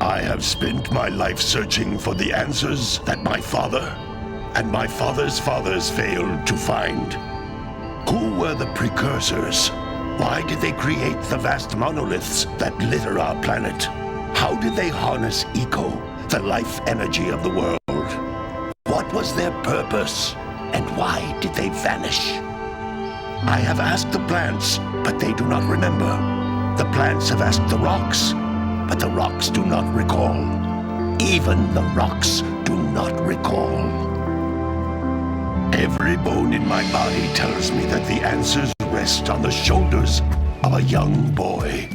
I have spent my life searching for the answers that my father and my father's fathers failed to find. Who were the precursors? Why did they create the vast monoliths that litter our planet? How did they harness eco, the life energy of the world? What was their purpose, and why did they vanish? I have asked the plants, but they do not remember. The plants have asked the rocks, but the rocks do not recall. Even the rocks do not recall. Every bone in my body tells me that the answers rest on the shoulders of a young boy.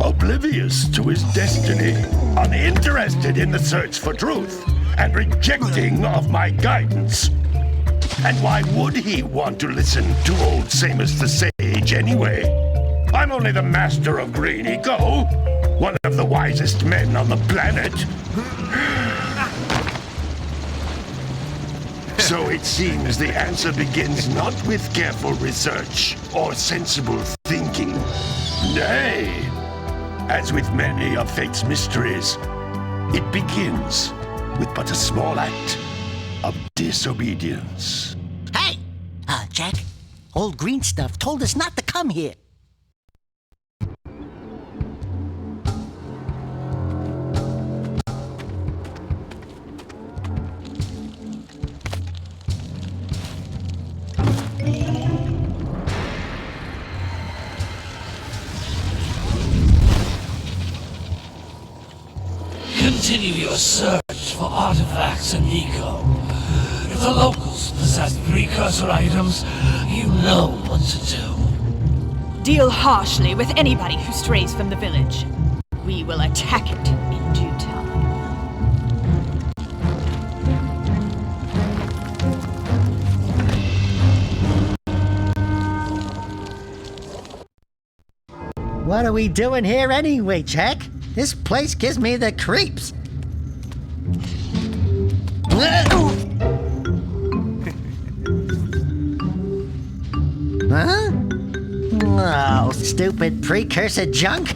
Oblivious to his destiny, uninterested in the search for truth, and rejecting of my guidance. And why would he want to listen to old Samus the Sage anyway? I'm only the master of green eco, one of the wisest men on the planet. So it seems the answer begins not with careful research or sensible thinking. Nay, as with many of fate's mysteries, it begins with but a small act of disobedience. Hey! Jak, old green stuff told us not to come here. Continue your search for artifacts and eco. If the locals possess precursor items, you know what to do. Deal harshly with anybody who strays from the village. We will attack it in due time. What are we doing here anyway, Jak? This place gives me the creeps. Huh? Oh, stupid precursor junk.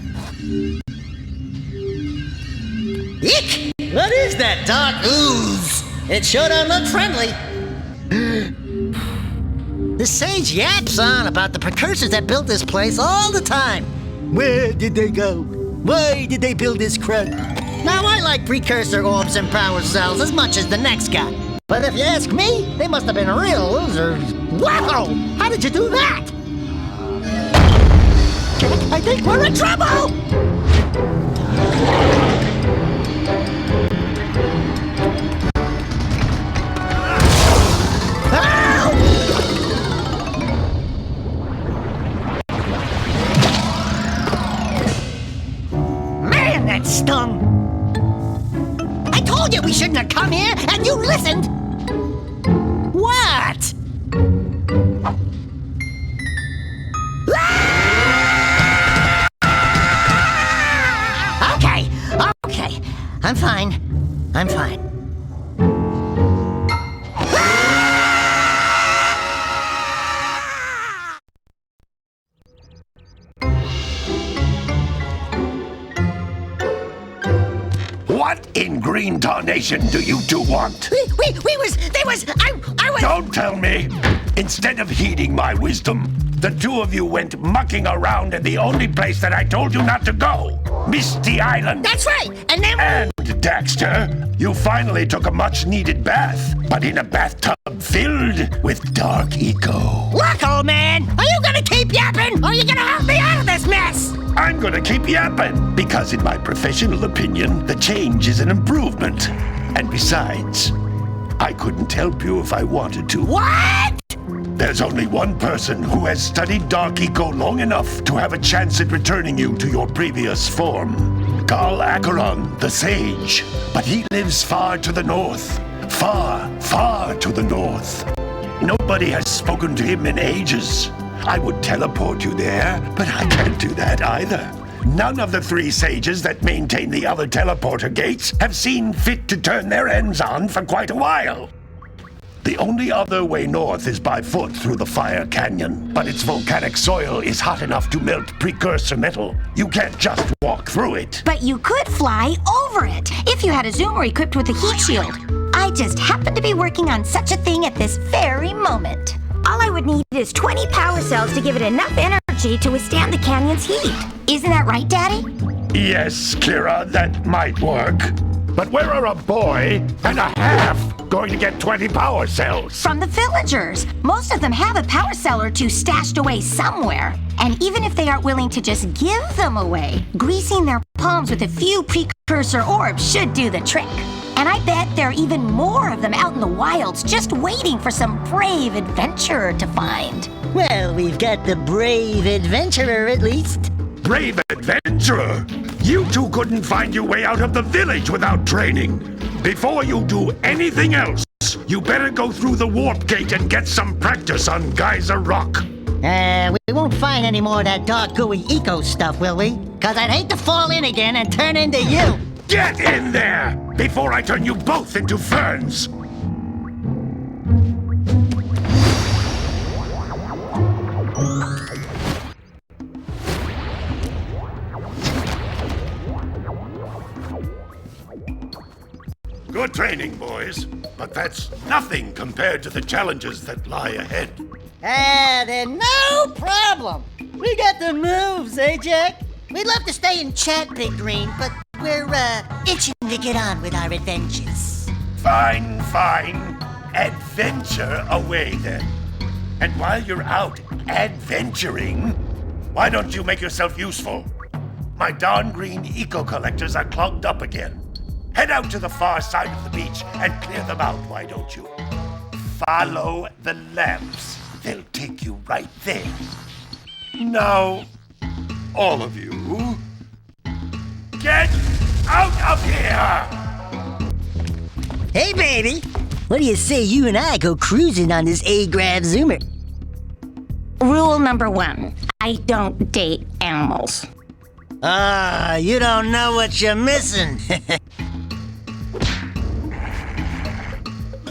Eek! What is that dark ooze? It sure don't look friendly. The sage yaps on about the precursors that built this place all the time. Where did they go? Why did they build this crud? Now, I like precursor orbs and power cells as much as the next guy. But if you ask me, they must have been real losers. Wow! How did you do that? Jak, I think we're in trouble! Man, that stung! I told you we shouldn't have come here, and you listened! What? Okay. I'm fine. What in green tarnation do you two want? I was... Don't tell me! Instead of heeding my wisdom, the two of you went mucking around in the only place that I told you not to go! Misty Island! That's right! And then... And, Daxter, you finally took a much-needed bath, but in a bathtub filled with dark eco. Look, old man! Are you gonna keep yapping, or are you gonna help me out of this mess? I'm gonna keep yapping, because in my professional opinion, the change is an improvement. And besides, I couldn't help you if I wanted to. What? There's only one person who has studied dark eco long enough to have a chance at returning you to your previous form. Carl Acheron, the Sage. But he lives far to the north. Far to the north. Nobody has spoken to him in ages. I would teleport you there, but I can't do that either. None of the three sages that maintain the other teleporter gates have seen fit to turn their ends on for quite a while. The only other way north is by foot through the Fire Canyon, but its volcanic soil is hot enough to melt precursor metal. You can't just walk through it. But you could fly over it if you had a zoomer equipped with a heat shield. I just happen to be working on such a thing at this very moment. All I would need is 20 power cells to give it enough energy to withstand the canyon's heat. Isn't that right, Daddy? Yes, Kira, that might work. But where are a boy and a half going to get 20 power cells? From the villagers. Most of them have a power cell or two stashed away somewhere. And even if they aren't willing to just give them away, greasing their palms with a few precursor orbs should do the trick. And I bet there are even more of them out in the wilds just waiting for some brave adventurer to find. Well, we've got the brave adventurer at least. Brave adventurer! You two couldn't find your way out of the village without training. Before you do anything else, you better go through the warp gate and get some practice on Geyser Rock. We won't find any more of that dark gooey eco stuff, will we? 'Cause I'd hate to fall in again and turn into you. Get in there before I turn you both into ferns. Good training, boys, but that's nothing compared to the challenges that lie ahead. Then no problem. We got the moves, eh, Jack? We'd love to stay and chat, Big Green, but we're, itching to get on with our adventures. Fine, fine. Adventure away, then. And while you're out adventuring, why don't you make yourself useful? My darn green eco-collectors are clogged up again. Head out to the far side of the beach and clear them out, why don't you? Follow the lamps. They'll take you right there. Now, all of you, get out of here! Hey, baby. What do you say you and I go cruising on this A-Grav Zoomer? Rule number 1, I don't date animals. You don't know what you're missing.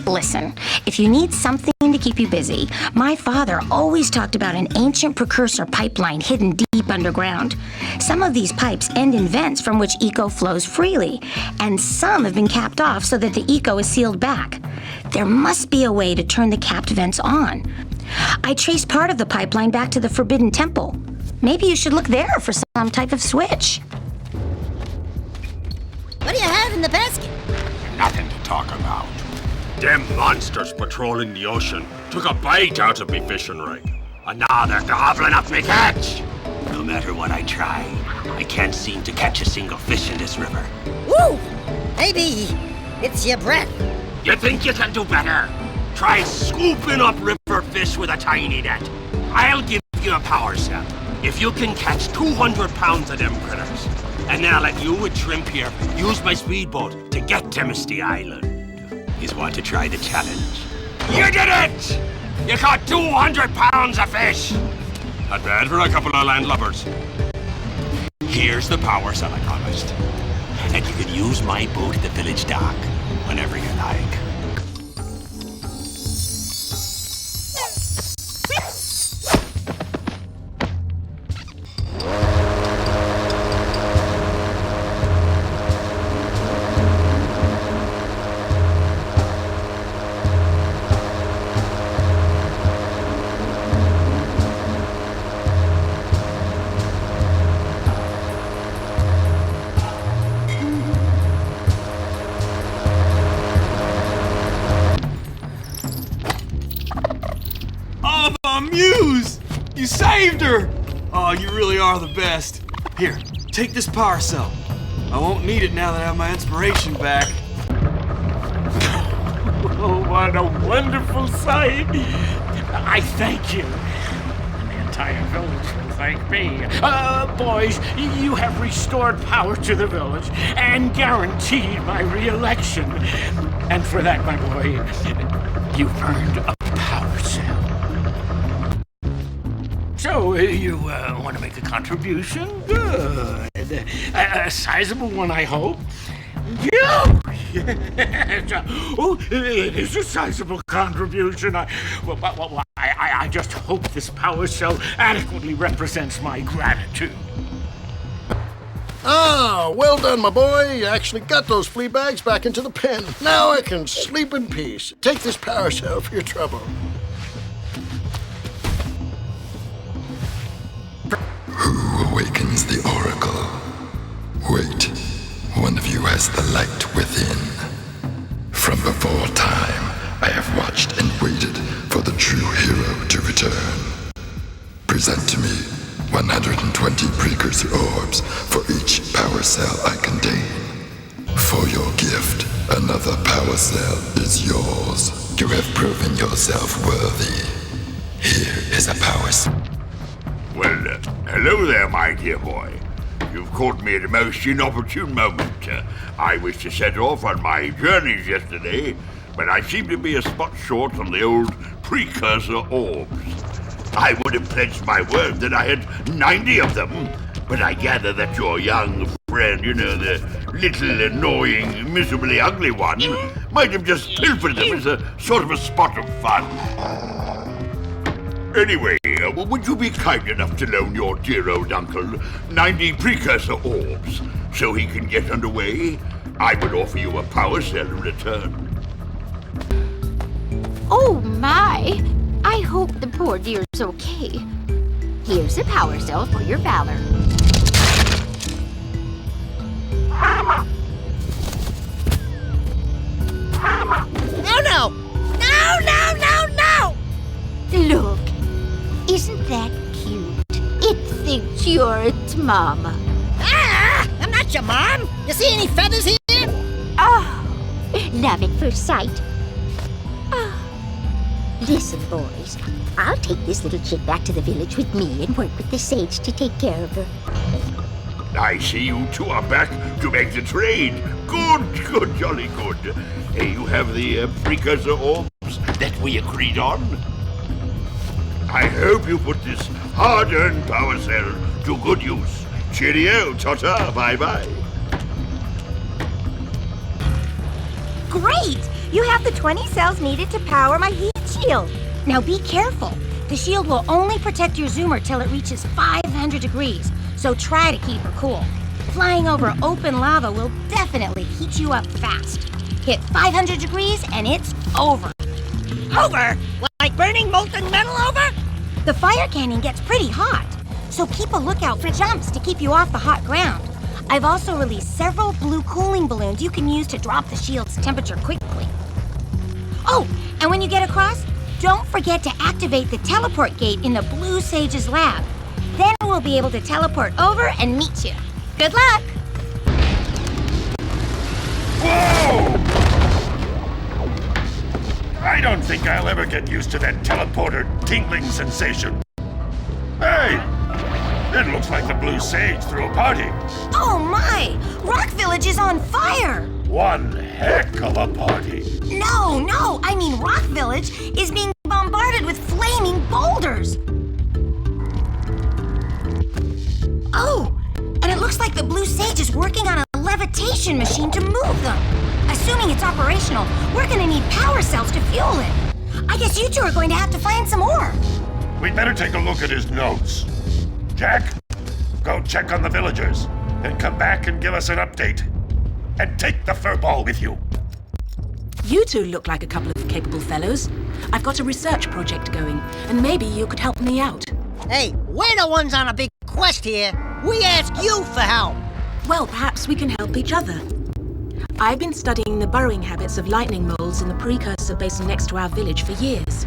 Listen, if you need something to keep you busy, my father always talked about an ancient precursor pipeline hidden deep underground. Some of these pipes end in vents from which eco flows freely, and some have been capped off so that the eco is sealed back. There must be a way to turn the capped vents on. I traced part of the pipeline back to the Forbidden Temple. Maybe you should look there for some type of switch. What do you have in the basket? Nothing to talk about. Them monsters patrolling the ocean took a bite out of me fishing rig. And now they're gobbling up me catch. No matter what I try, I can't seem to catch a single fish in this river. Woo! Maybe it's your breath. You think you can do better? Try scooping up river fish with a tiny net. I'll give you a power cell if you can catch 200 pounds of them critters. And then I'll let you and Shrimp here use my speedboat to get to Misty Island. You want to try the challenge? You did it! You caught 200 pounds of fish! Not bad for a couple of landlubbers. Here's the power cell I promised. And you can use my boat at the village dock whenever you like. Muse! You saved her! Oh, you really are the best. Here, take this power cell. I won't need it now that I have my inspiration back. Oh, what a wonderful sight! I thank you. And the entire village will thank me. Boys, you have restored power to the village and guaranteed my re-election. And for that, my boy, you've earned a power cell. So, you want to make a contribution? Good. A sizable one, I hope. Yeah. Oh, it is a sizable contribution. I just hope this power cell adequately represents my gratitude. Ah, well done, my boy. You actually got those flea bags back into the pen. Now I can sleep in peace. Take this power cell for your trouble. Who awakens the oracle? Wait, one of you has the light within. From before time, I have watched and waited for the true hero to return. Present to me 120 precursor orbs for each power cell I contain. For your gift, another power cell is yours. You have proven yourself worthy. Here is a power cell. Well, hello there, my dear boy. You've caught me at a most inopportune moment. I was to set off on my journeys yesterday, but I seem to be a spot short on the old precursor orbs. I would have pledged my word that I had 90 of them, but I gather that your young friend, you know, the little annoying, miserably ugly one, might have just pilfered them as a sort of a spot of fun. Anyway, would you be kind enough to loan your dear old uncle 90 precursor orbs so he can get underway? I would offer you a power cell in return. Oh my! I hope the poor dear's okay. Here's a power cell for your valor. No, no! No, no, no, no! Look, isn't that cute? It thinks you're its mama. Ah! I'm not your mom! You see any feathers here? Oh, love at first sight. Oh. Listen, boys, I'll take this little chick back to the village with me and work with the sage to take care of her. I see you two are back to make the trade. Good, good, jolly good. You have the precursor orbs that we agreed on? I hope you put this hard-earned power cell to good use. Cheerio, ta-ta, bye-bye. Great! You have the 20 cells needed to power my heat shield. Now be careful. The shield will only protect your zoomer till it reaches 500 degrees, so try to keep her cool. Flying over open lava will definitely heat you up fast. Hit 500 degrees and it's over. Over? Like burning molten metal over? The fire canyon gets pretty hot, so keep a lookout for jumps to keep you off the hot ground. I've also released several blue cooling balloons you can use to drop the shield's temperature quickly. Oh, and when you get across, don't forget to activate the teleport gate in the Blue Sage's lab. Then we'll be able to teleport over and meet you. Good luck! Whoa! I don't think I'll ever get used to that teleporter tingling sensation. Hey! It looks like the Blue Sage threw a party. Oh my! Rock Village is on fire! One heck of a party. No, I mean Rock Village is being bombarded with flaming boulders. Oh, and it looks like the Blue Sage is working on a levitation machine to move them. Assuming it's operational, we're gonna need power cells to fuel it. I guess you two are going to have to find some more. We'd better take a look at his notes. Jak, go check on the villagers, then come back and give us an update. And take the furball with you. You two look like a couple of capable fellows. I've got a research project going, and maybe you could help me out. Hey, we're the ones on a big quest here. We ask you for help. Well, perhaps we can help each other. I've been studying the burrowing habits of lightning moles in the precursor basin next to our village for years.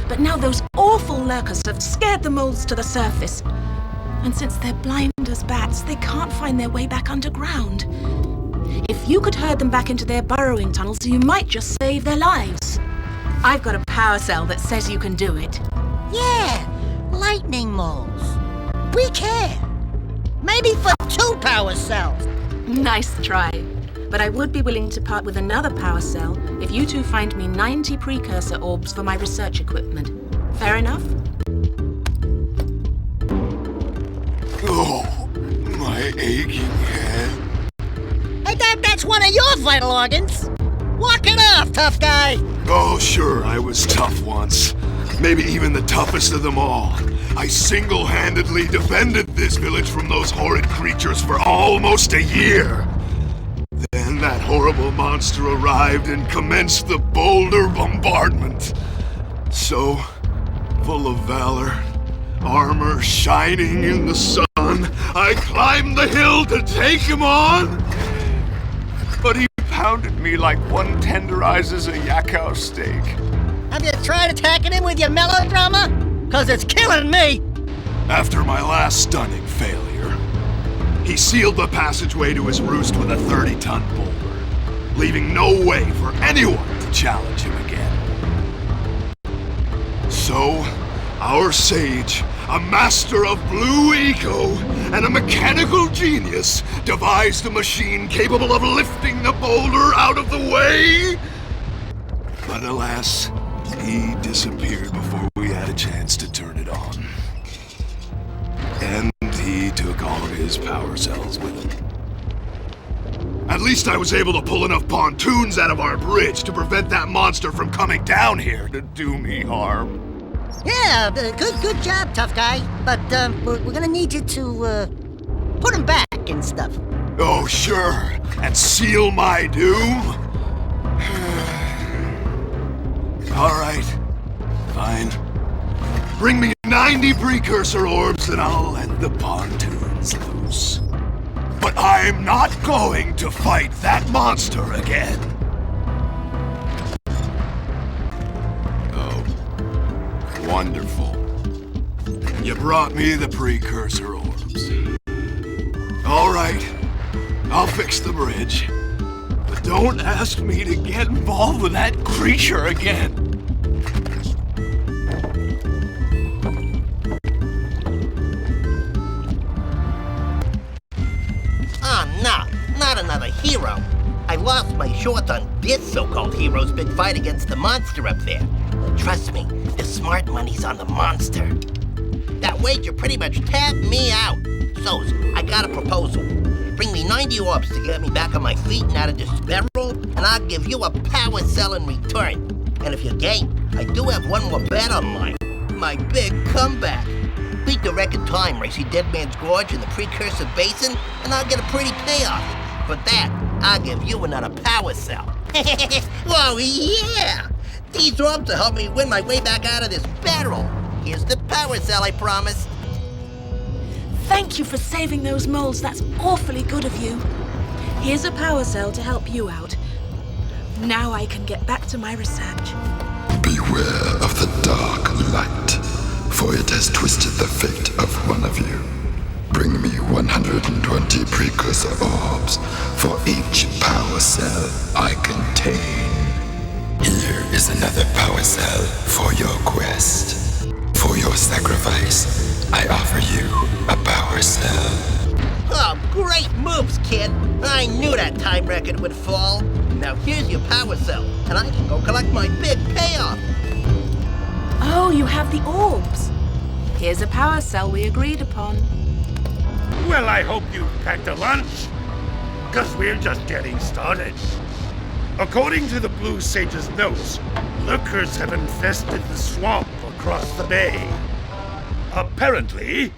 But now those awful lurkers have scared the moles to the surface. And since they're blind as bats, they can't find their way back underground. If you could herd them back into their burrowing tunnels, you might just save their lives. I've got a power cell that says you can do it. Yeah, lightning moles. We can. Maybe for 2 power cells. Nice try. But I would be willing to part with another power cell if you two find me 90 precursor orbs for my research equipment. Fair enough? Oh, my aching head. Hey, that's one of your vital organs. Walk it off, tough guy. Oh, sure, I was tough once. Maybe even the toughest of them all. I single-handedly defended this village from those horrid creatures for almost a year. Then that horrible monster arrived and commenced the boulder bombardment. So, full of valor, armor shining in the sun, I climbed the hill to take him on. But he pounded me like one tenderizes a yakao steak. Have you tried attacking him with your melodrama? 'Cause it's killing me! After my last stunning failure, he sealed the passageway to his roost with a 30-ton boulder, leaving no way for anyone to challenge him again. So, our sage, a master of blue eco and a mechanical genius, devised a machine capable of lifting the boulder out of the way. But alas, he disappeared before we had a chance to turn it on. And he took all of his power cells with him. At least I was able to pull enough pontoons out of our bridge to prevent that monster from coming down here to do me harm. Yeah, good job, tough guy. But we're gonna need you to put him back and stuff. Oh, sure. And seal my doom? All right. Fine. Bring me 90 precursor orbs and I'll let the pontoons loose. But I'm not going to fight that monster again. Oh. Wonderful. You brought me the precursor orbs. All right. I'll fix the bridge. But don't ask me to get involved with that creature again. Oh, no, not another hero. I lost my short on this so-called hero's big fight against the monster up there. Trust me, the smart money's on the monster. That wager pretty much tapped me out. So, I got a proposal. Bring me 90 orbs to get me back on my feet and out of this barrel, and I'll give you a power cell in return. And if you're game, I do have one more bet on mine. My big comeback. Beat the record time racing Dead Man's Gorge in the Precursor Basin, and I'll get a pretty payoff. For that, I'll give you another power cell. Whoa, yeah! These orbs will help me win my way back out of this barrel. Here's the power cell I promised. Thank you for saving those moles. That's awfully good of you. Here's a power cell to help you out. Now I can get back to my research. Beware of the dark light, for it has twisted the fate of one of you. Bring me 120 precursor orbs for each power cell I contain. Here is another power cell for your quest. For your sacrifice, I offer you a power cell. Oh, great moves, kid. I knew that time record would fall. Now here's your power cell, and I can go collect my big payoff. Oh, you have the orbs. Here's a power cell we agreed upon. Well, I hope you packed a lunch, because we're just getting started. According to the Blue Sage's notes, lurkers have infested the swamp across the bay. Apparently,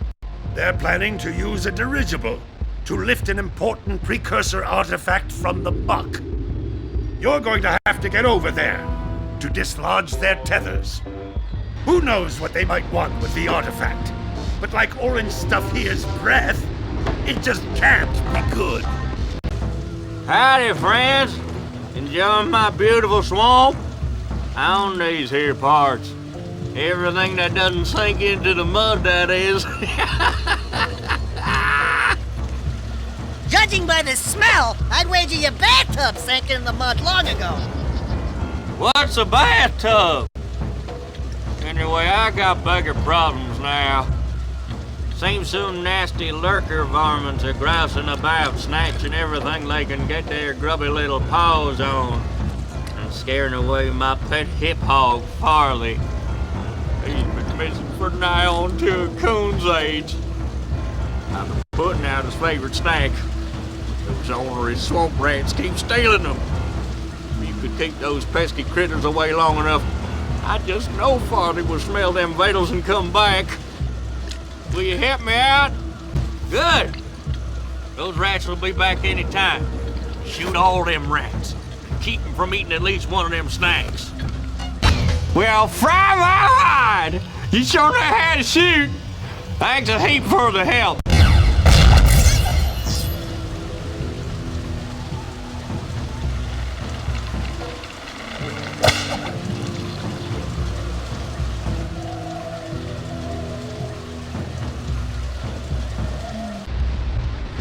they're planning to use a dirigible to lift an important precursor artifact from the buck. You're going to have to get over there to dislodge their tethers. Who knows what they might want with the artifact? But like orange stuff here's breath, it just can't be good. Howdy, friends. Enjoying my beautiful swamp? On these here parts. Everything that doesn't sink into the mud, that is. Judging by the smell, I'd wager your bathtub sank in the mud long ago. What's a bathtub? Anyway, I got bigger problems now. Seems some nasty lurker varmints are grousing about, snatching everything they can get their grubby little paws on, and scaring away my pet hip hog, Farley. He's been missing for nigh on to a coon's age. I've been putting out his favorite snack. Those ornery swamp rats keep stealing them. If you could keep those pesky critters away long enough, I just know Farley will smell them vitals and come back. Will you help me out? Good. Those rats will be back any time. Shoot all them rats. Keep them from eating at least one of them snacks. Well, fry my hide! You sure know how to shoot. Thanks a heap for the help.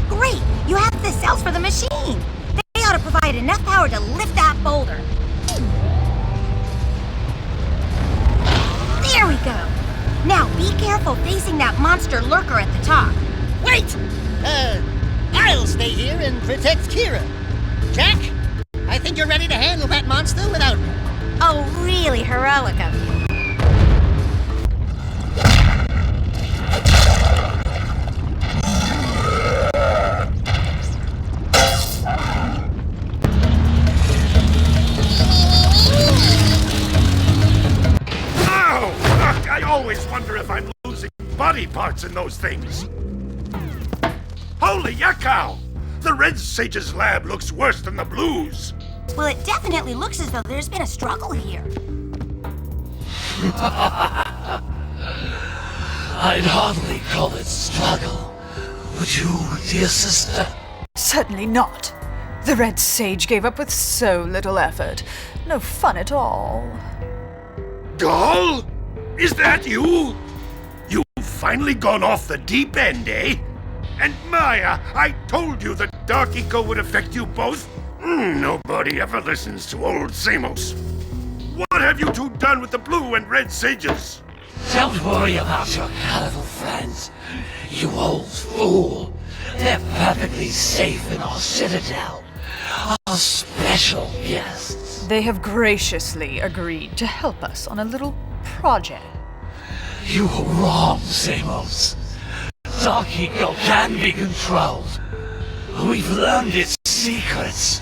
Great! You have the cells for the machine. They ought to provide enough power to lift that boulder. There we go. Now be careful facing that monster lurker at the top. Wait! I'll stay here and protect Kira. Jak, I think you're ready to handle that monster without me. Oh, really heroic of you. I always wonder if I'm losing body parts in those things. Holy yakkow! The Red Sage's lab looks worse than the Blues. Well, it definitely looks as though there's been a struggle here. I'd hardly call it struggle. Would you, dear sister? Certainly not. The Red Sage gave up with so little effort. No fun at all. Gall? Is that you? You've finally gone off the deep end, eh? And Maya, I told you that Dark Eco would affect you both. Nobody ever listens to old Samos. What have you two done with the Blue and Red Sages? Don't worry about your colorful friends, you old fool. They're perfectly safe in our citadel. Our special guests. They have graciously agreed to help us on a little project. You were wrong, Samos. Dark Eco can be controlled. We've learned its secrets,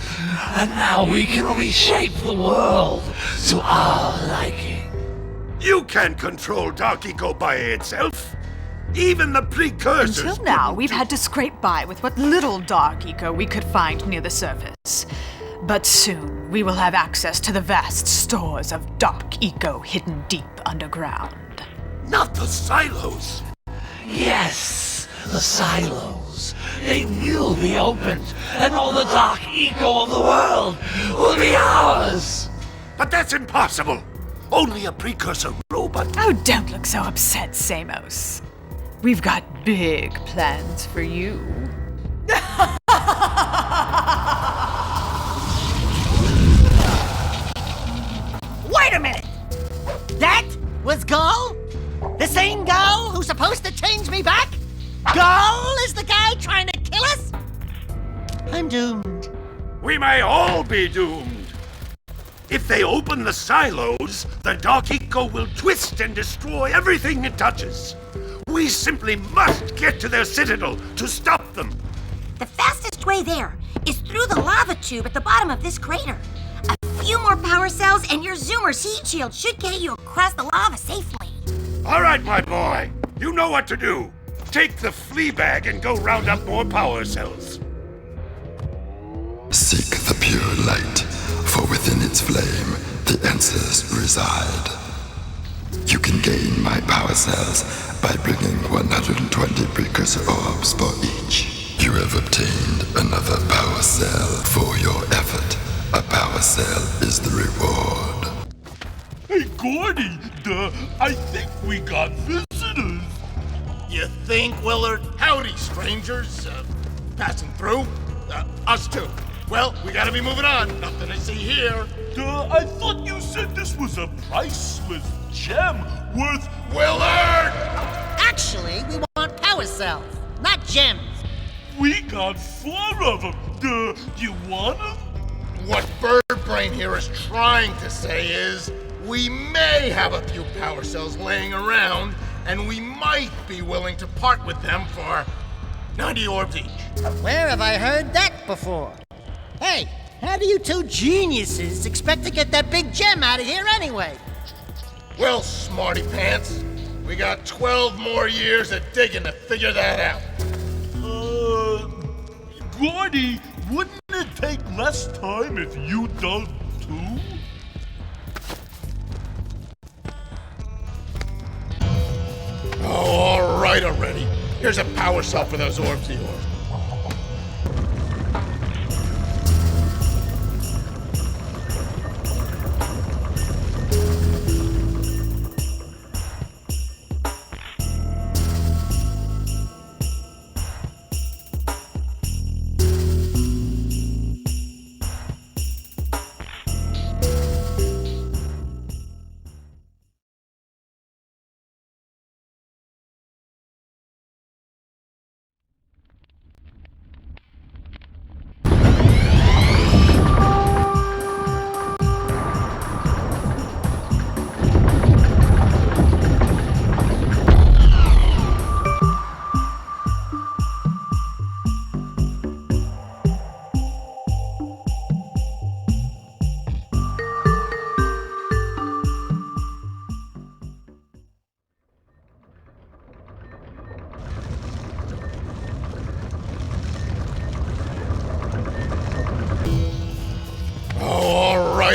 and now we can reshape the world to our liking. You can't control Dark Eco by itself. Even the precursors. Until now, we've had to scrape by with what little Dark Eco we could find near the surface. But soon, we will have access to the vast stores of Dark Eco hidden deep underground. Not the silos! Yes, the silos. They will be opened, and all the Dark Eco of the world will be ours! But that's impossible! Only a precursor robot. Oh, don't look so upset, Samos. We've got big plans for you. Wait a minute! That was Gall? The same Gall who's supposed to change me back? Gall is the guy trying to kill us? I'm doomed. We may all be doomed. If they open the silos, the Dark Eco will twist and destroy everything it touches. We simply must get to their citadel to stop them. The fastest way there is through the lava tube at the bottom of this crater. A few more power cells and your Zoomer's heat shield should get you across the lava safely. All right, my boy. You know what to do. Take the flea bag and go round up more power cells. Seek the pure light, for within its flame the answers reside. You can gain my power cells by bringing 120 precursor orbs for each. You have obtained another power cell for your effort. A power cell is the reward. Hey, Gordy, I think we got visitors. You think, Willard? Howdy, strangers. Passing through? Us too. Well, we gotta be moving on. Nothing to see here. I thought you said this was a priceless gem worth... Willard! Actually, we want power cells, not gems. We got 4 of them. You want them? What Birdbrain here is trying to say is, we may have a few power cells laying around, and we might be willing to part with them for 90 orbs each. Where have I heard that before? Hey, how do you two geniuses expect to get that big gem out of here anyway? Well, smarty pants, We got 12 more years of digging to figure that out. Gordy, wouldn't it take less time if you dug too? Oh, all right already. Here's a power cell for those orbs of yours.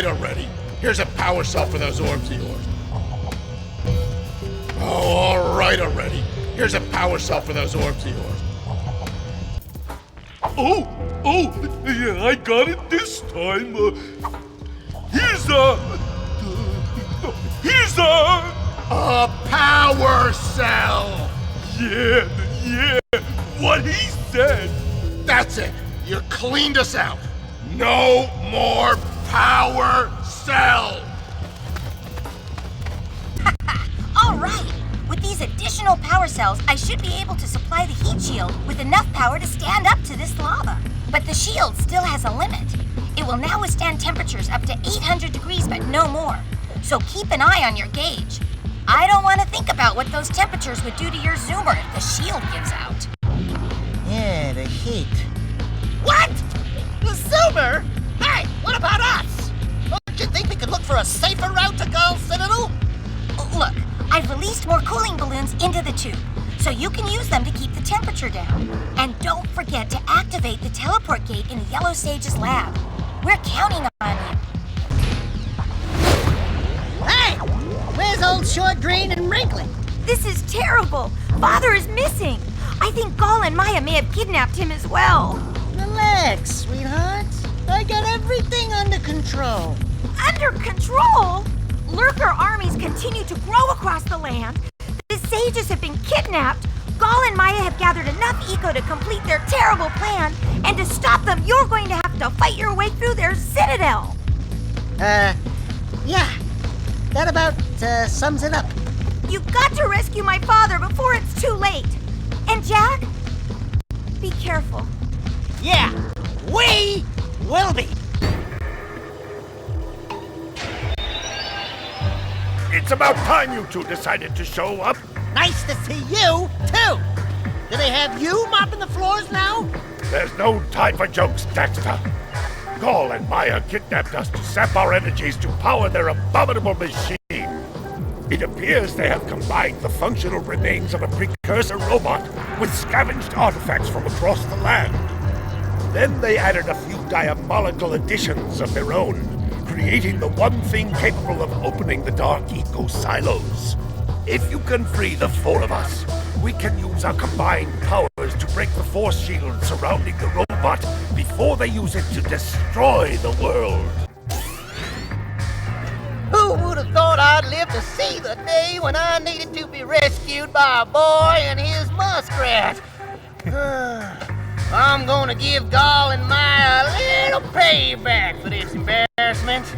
Already. Here's a power cell for those orbs of yours. Oh, all right already. Here's a power cell for those orbs of yours. Yeah, I got it this time. Here's a power cell. Yeah, what he said. That's it. You cleaned us out. No more power cell! All right! With these additional power cells, I should be able to supply the heat shield with enough power to stand up to this lava. But the shield still has a limit. It will now withstand temperatures up to 800 degrees, but no more. So keep an eye on your gauge. I don't want to think about what those temperatures would do to your zoomer if the shield gives out. Yeah, the heat. What? The zoomer? Hey, what about us? Don't you think we could look for a safer route to Gull Citadel? Look, I've released more cooling balloons into the tube, so you can use them to keep the temperature down. And don't forget to activate the teleport gate in Yellow Sage's lab. We're counting on you. Hey! Where's old Short, Green, and Wrinkly? This is terrible. Father is missing. I think Gall and Maya may have kidnapped him as well. Relax, sweetheart. I got everything under control. Under control? Lurker armies continue to grow across the land. The sages have been kidnapped. Gall and Maya have gathered enough eco to complete their terrible plan. And to stop them, you're going to have to fight your way through their citadel. Yeah. That about sums it up. You've got to rescue my father before it's too late. And Jak, be careful. Yeah, we will be. It's about time you two decided to show up. Nice to see you, too. Do they have you mopping the floors now? There's no time for jokes, Daxter. Gall and Maya kidnapped us to sap our energies to power their abominable machine. It appears they have combined the functional remains of a precursor robot with scavenged artifacts from across the land. Then they added a few diabolical additions of their own, creating the one thing capable of opening the dark eco silos. If you can free the four of us, we can use our combined powers to break the force shield surrounding the robot before they use it to destroy the world. Who would have thought I'd live to see the day when I needed to be rescued by a boy and his muskrat? I'm gonna give Gall and Maya a little payback for this embarrassment.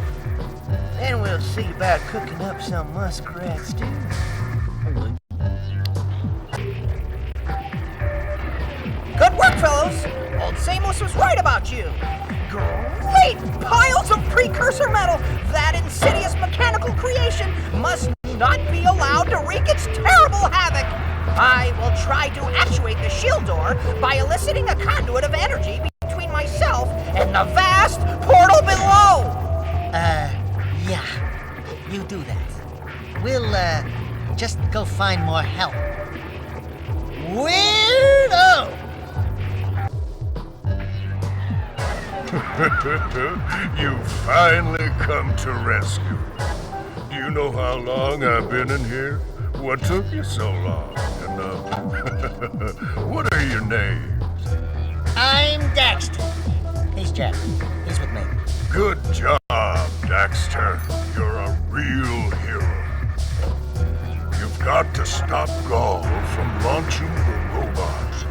Then we'll see about cooking up some muskrat stew. Good work, fellows! Old Samos was right about you. Great piles of precursor metal! That insidious mechanical creation must not be allowed to wreak its terrible havoc! I will try to actuate the shield door by eliciting a conduit of energy between myself and the vast portal below! Yeah. You do that. just go find more help. Weirdo! You finally come to rescue. Do you know how long I've been in here? What took you so long? And, what are your names? I'm Daxter. He's Jak. He's with me. Good job, Daxter. You're a real hero. You've got to stop Gaul from launching the robots.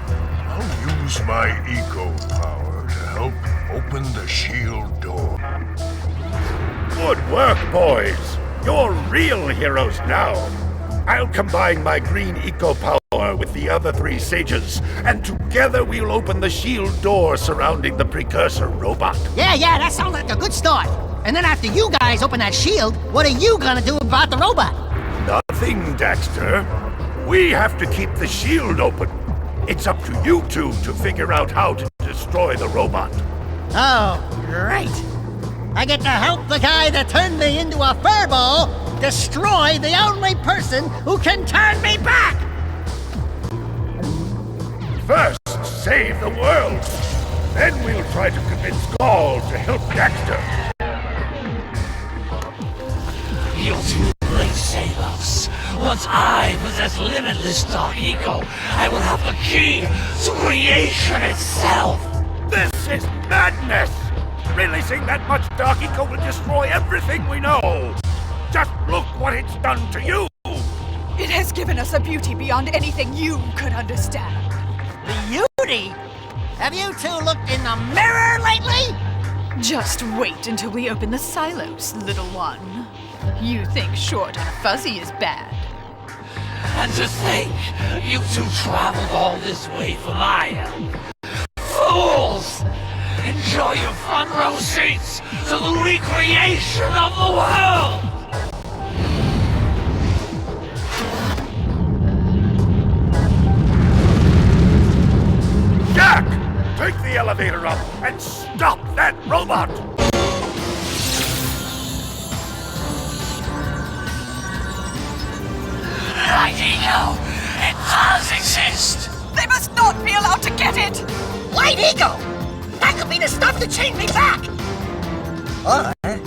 I'll use my eco power to help open the shield door. Good work, boys. You're real heroes now. I'll combine my green eco power with the other 3 sages, and together we'll open the shield door surrounding the Precursor robot. Yeah, that sounds like a good start. And then after you guys open that shield, what are you gonna do about the robot? Nothing, Daxter. We have to keep the shield open. It's up to you two to figure out how to destroy the robot. Oh, right. I get to help the guy that turned me into a furball destroy the only person who can turn me back! First, save the world. Then we'll try to convince Gaul to help Daxter. You're too late, Salos. Once I possess limitless dark eco, I will have the key to creation itself. This is madness! Releasing that much dark eco will destroy everything we know! Just look what it's done to you! It has given us a beauty beyond anything you could understand. Beauty? Have you two looked in the mirror lately? Just wait until we open the silos, little one. You think short and fuzzy is bad. And to think, you two traveled all this way for my help. Fools! Enjoy your front row seats to the recreation of the world! Jak! Take the elevator up and stop that robot! Right, Eco. It does exist. They must not be allowed to get it! Light eco! That could be the stuff to change me back! Or it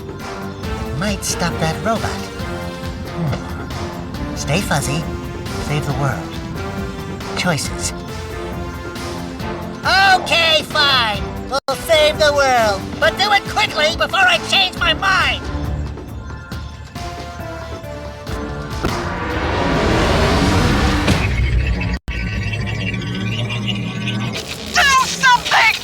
might stop that robot. Stay fuzzy, save the world. Choices. Okay, fine. We'll save the world, but do it quickly before I change my mind! Do something!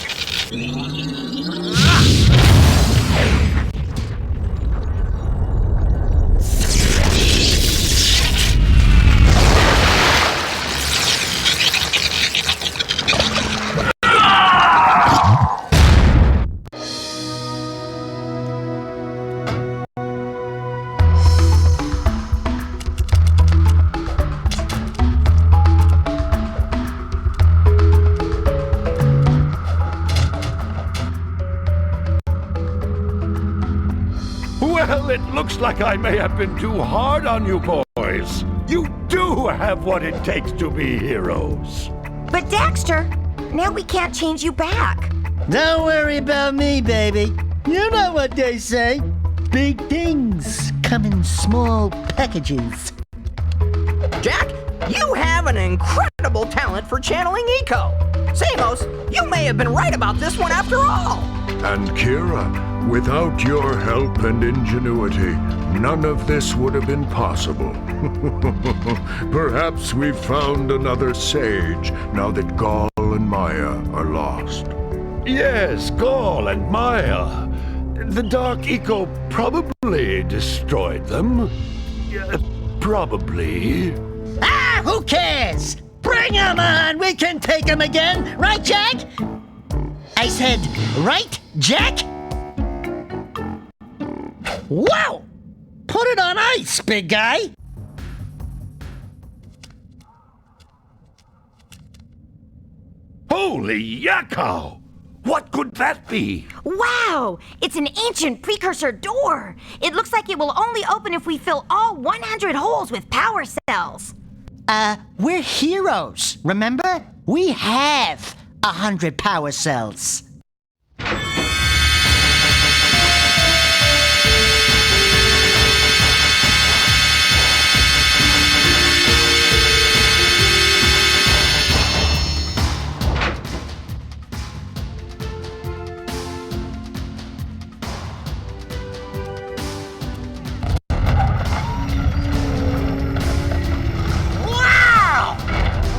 Well, it looks like I may have been too hard on you boys. You do have what it takes to be heroes. But Daxter, now we can't change you back. Don't worry about me, baby. You know what they say. Big things come in small packages. Jak, you have an incredible talent for channeling eco. Samos, you may have been right about this one after all. And Kira, without your help and ingenuity, none of this would have been possible. Perhaps we've found another sage now that Gaul and Maya are lost. Yes, Gaul and Maya. The Dark Eco probably destroyed them. Probably. Ah, who cares? Bring 'em on! We can take 'em again! Right, Jak? I said, right, Jak? Wow! Put it on ice, big guy! Holy yakko! What could that be? Wow! It's an ancient precursor door. It looks like it will only open if we fill all 100 holes with power cells. We're heroes, remember? We have 100 power cells.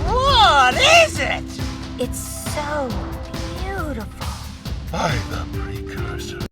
What is it? It's so beautiful. By the Precursor.